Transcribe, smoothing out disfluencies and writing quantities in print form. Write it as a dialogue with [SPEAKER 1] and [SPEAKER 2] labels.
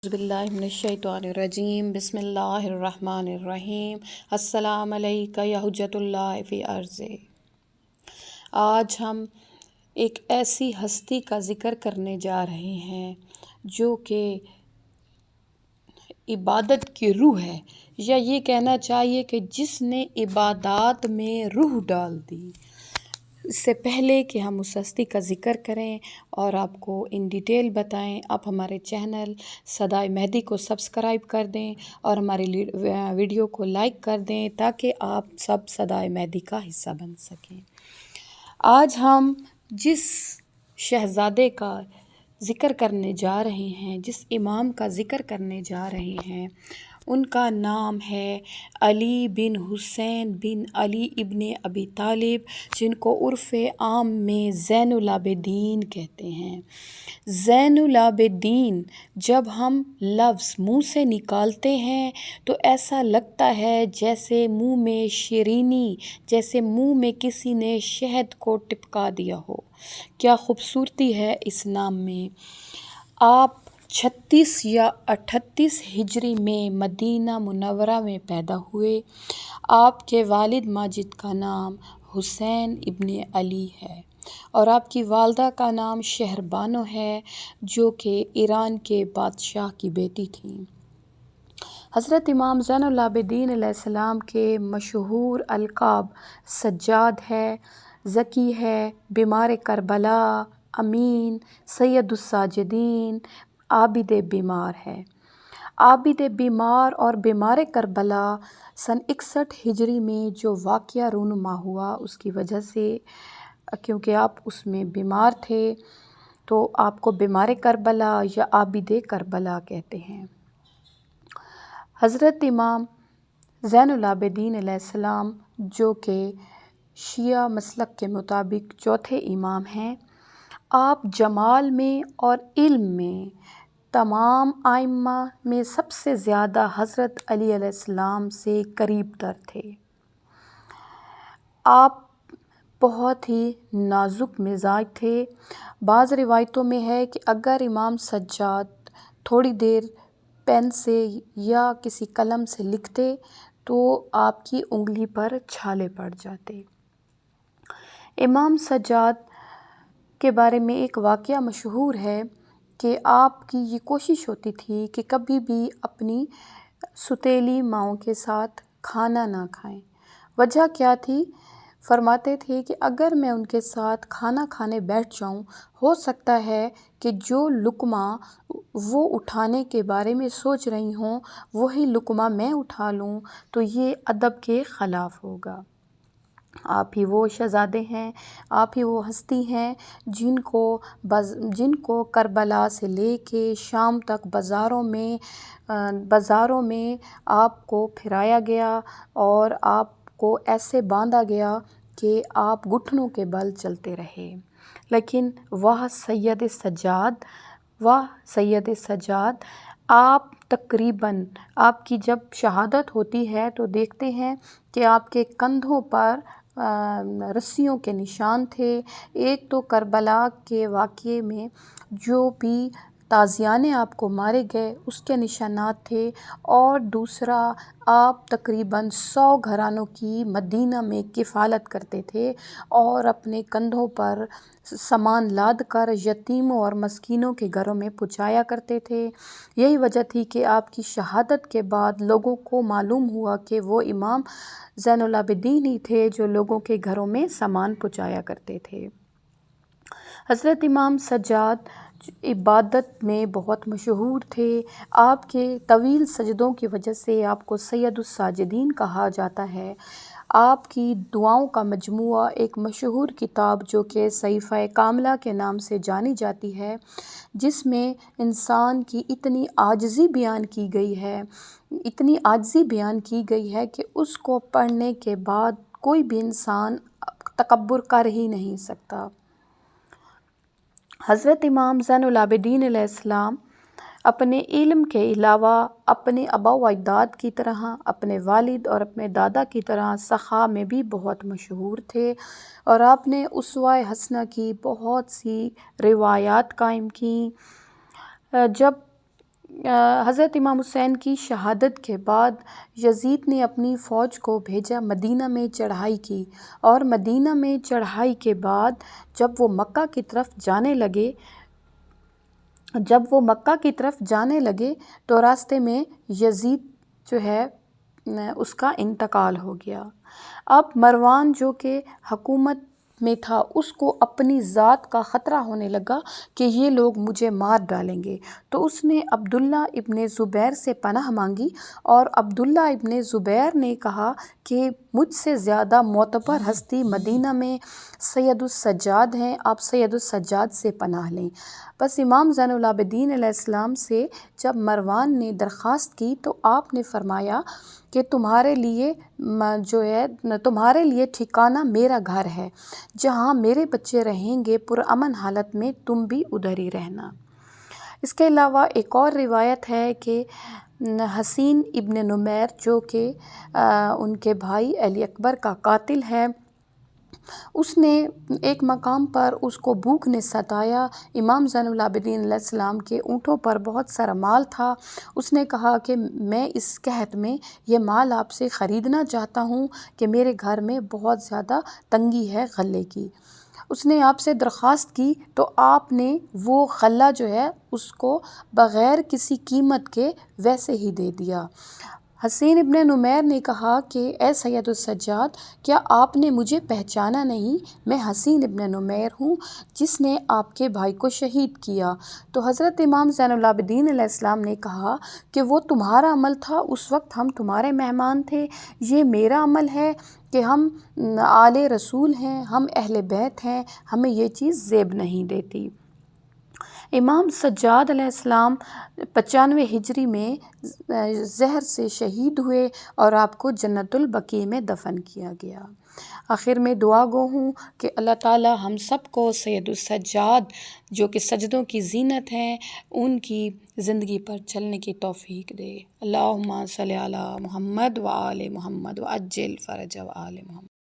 [SPEAKER 1] اعوذ باللہ من الشیطان الرجیم بسم اللہ الرحمن الرحیم السلام علیکہ یا حجت اللہ فی ارض۔ آج ہم ایک ایسی ہستی کا ذکر کرنے جا رہے ہیں جو کہ عبادت کی روح ہے، یا یہ کہنا چاہیے کہ جس نے عبادات میں روح ڈال دی۔ اس سے پہلے کہ ہم اس ہستی کا ذکر کریں اور آپ کو ان ڈیٹیل بتائیں، آپ ہمارے چینل صدائے مہدی کو سبسکرائب کر دیں اور ہماری ویڈیو کو لائک کر دیں تاکہ آپ سب صدائے مہدی کا حصہ بن سکیں۔ آج ہم جس شہزادے کا ذکر کرنے جا رہے ہیں، جس امام کا ذکر کرنے جا رہے ہیں، ان کا نام ہے علی بن حسین بن علی ابن ابی طالب، جن کو عرف عام میں زین العابدین کہتے ہیں۔ زین العابدین جب ہم لفظ منہ سے نکالتے ہیں تو ایسا لگتا ہے جیسے منہ میں شیرینی، جیسے منہ میں کسی نے شہد کو ٹپکا دیا ہو۔ کیا خوبصورتی ہے اس نام میں۔ آپ 36 یا 38 ہجری میں مدینہ منورہ میں پیدا ہوئے۔ آپ کے والد ماجد کا نام حسین ابن علی ہے اور آپ کی والدہ کا نام شہربانو ہے، جو کہ ایران کے بادشاہ کی بیٹی تھیں۔ حضرت امام زین العابدین علیہ السلام کے مشہور القاب سجاد ہے، ذکی ہے، بیمار کربلا، امین، سید الساجدین، عابد بیمار ہے۔ عابد بیمار اور بیمار کربلا سن 61 ہجری میں جو واقعہ رونما ہوا، اس کی وجہ سے، کیونکہ آپ اس میں بیمار تھے تو آپ کو بیمار کربلا یا عابد کربلا کہتے ہیں۔ حضرت امام زین العابدین علیہ السلام جو کہ شیعہ مسلک کے مطابق چوتھے امام ہیں، آپ جمال میں اور علم میں تمام ائمہ میں سب سے زیادہ حضرت علی علیہ السلام سے قریب تر تھے۔ آپ بہت ہی نازک مزاج تھے۔ بعض روایتوں میں ہے کہ اگر امام سجاد تھوڑی دیر پین سے یا کسی قلم سے لکھتے تو آپ کی انگلی پر چھالے پڑ جاتے۔ امام سجاد کے بارے میں ایک واقعہ مشہور ہے کہ آپ کی یہ کوشش ہوتی تھی کہ کبھی بھی اپنی ستیلی ماؤں کے ساتھ کھانا نہ کھائیں۔ وجہ کیا تھی؟ فرماتے تھے کہ اگر میں ان کے ساتھ کھانا کھانے بیٹھ جاؤں، ہو سکتا ہے کہ جو لقمہ وہ اٹھانے کے بارے میں سوچ رہی ہوں وہی لقمہ میں اٹھا لوں تو یہ ادب کے خلاف ہوگا۔ آپ ہی وہ شہزادے ہیں، آپ ہی وہ ہستی ہیں جن کو کربلا سے لے کے شام تک بازاروں میں آپ کو پھرایا گیا اور آپ کو ایسے باندھا گیا کہ آپ گھٹنوں کے بل چلتے رہے۔ لیکن وہ سید سجاد آپ تقریباً آپ کی جب شہادت ہوتی ہے تو دیکھتے ہیں کہ آپ کے کندھوں پر رسیوں کے نشان تھے۔ ایک تو کربلا کے واقعے میں جو بھی تازیانے آپ کو مارے گئے اس کے نشانات تھے، اور دوسرا آپ تقریباً 100 گھرانوں کی مدینہ میں کفالت کرتے تھے اور اپنے کندھوں پر سامان لاد کر یتیموں اور مسکینوں کے گھروں میں پہنچایا کرتے تھے۔ یہی وجہ تھی کہ آپ کی شہادت کے بعد لوگوں کو معلوم ہوا کہ وہ امام زین العابدین ہی تھے جو لوگوں کے گھروں میں سامان پہنچایا کرتے تھے۔ حضرت امام سجاد عبادت میں بہت مشہور تھے۔ آپ کے طویل سجدوں کی وجہ سے آپ کو سید الساجدین کہا جاتا ہے۔ آپ کی دعاؤں کا مجموعہ ایک مشہور کتاب جو کہ صحیفہ کاملہ کے نام سے جانی جاتی ہے، جس میں انسان کی اتنی عاجزی بیان کی گئی ہے کہ اس کو پڑھنے کے بعد کوئی بھی انسان تکبر کر ہی نہیں سکتا۔ حضرت امام زین العابدین علیہ السلام اپنے علم کے علاوہ اپنے آباء و اجداد کی طرح، اپنے والد اور اپنے دادا کی طرح سخا میں بھی بہت مشہور تھے، اور آپ نے اسوہ حسنہ کی بہت سی روایات قائم کیں۔ جب حضرت امام حسین کی شہادت کے بعد یزید نے اپنی فوج کو بھیجا، مدینہ میں چڑھائی کی، اور مدینہ میں چڑھائی کے بعد جب وہ مکہ کی طرف جانے لگے تو راستے میں یزید جو ہے اس کا انتقال ہو گیا۔ اب مروان جو کہ حکومت میں تھا، اس کو اپنی ذات کا خطرہ ہونے لگا کہ یہ لوگ مجھے مار ڈالیں گے، تو اس نے عبداللہ ابن زبیر سے پناہ مانگی، اور عبداللہ ابن زبیر نے کہا کہ مجھ سے زیادہ معتبر ہستی مدینہ میں سید السجاد ہیں، آپ سید السجاد سے پناہ لیں۔ بس امام زین العابدین علیہ السلام سے جب مروان نے درخواست کی تو آپ نے فرمایا کہ تمہارے لیے ٹھکانہ میرا گھر ہے، جہاں میرے بچے رہیں گے پرامن حالت میں، تم بھی ادھر ہی رہنا۔ اس کے علاوہ ایک اور روایت ہے کہ حسین ابن نمیر جو کہ ان کے بھائی علی اکبر کا قاتل ہے، اس نے ایک مقام پر اس کو بھوک نے ستایا۔ امام زین العابدین علیہ السلام کے اونٹوں پر بہت سارا مال تھا۔ اس نے کہا کہ میں اس قحط میں یہ مال آپ سے خریدنا چاہتا ہوں کہ میرے گھر میں بہت زیادہ تنگی ہے غلے کی۔ اس نے آپ سے درخواست کی تو آپ نے وہ غلہ جو ہے اس کو بغیر کسی قیمت کے ویسے ہی دے دیا۔ حسین ابن نمیر نے کہا کہ اے سید السجاد، کیا آپ نے مجھے پہچانا نہیں؟ میں حسین ابن نمیر ہوں جس نے آپ کے بھائی کو شہید کیا۔ تو حضرت امام زین العابدین علیہ السلام نے کہا کہ وہ تمہارا عمل تھا، اس وقت ہم تمہارے مہمان تھے، یہ میرا عمل ہے کہ ہم آل رسول ہیں، ہم اہل بیت ہیں، ہمیں یہ چیز زیب نہیں دیتی۔ امام سجاد علیہ السلام 95 ہجری میں زہر سے شہید ہوئے اور آپ کو جنت البقیع میں دفن کیا گیا۔ آخر میں دعا گو ہوں کہ اللہ تعالی ہم سب کو سید السجاد جو کہ سجدوں کی زینت ہیں ان کی زندگی پر چلنے کی توفیق دے۔ اللہم صلی علی محمد و آل محمد و عجل فرج و آل محمد۔